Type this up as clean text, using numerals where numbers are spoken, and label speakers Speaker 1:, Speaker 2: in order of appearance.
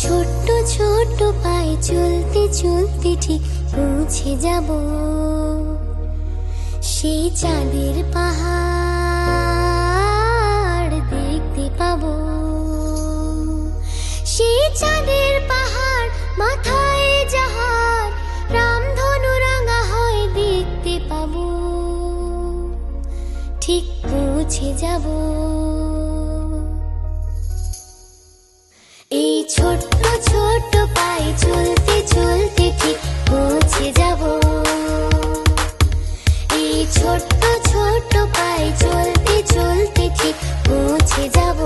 Speaker 1: ছোট্ট ছোট্ট পায়ে চলতে চলতে ঠিক পৌঁছে যাব সেই চাঁদের পাহাড় দেখতে পাবো। সেই চাঁদের পাহাড় মাথায় যাহার রামধনু রাঙা হয় দেখতে পাবো, ঠিক পৌঁছে যাব। এই ছোট্ট ছোট্ট পায়ে চলতে চলতে ঠিক পৌঁছে যাব। এই ছোট্ট ছোট্ট পায়ে চলতে চলতে ঠিক পৌঁছে যাব।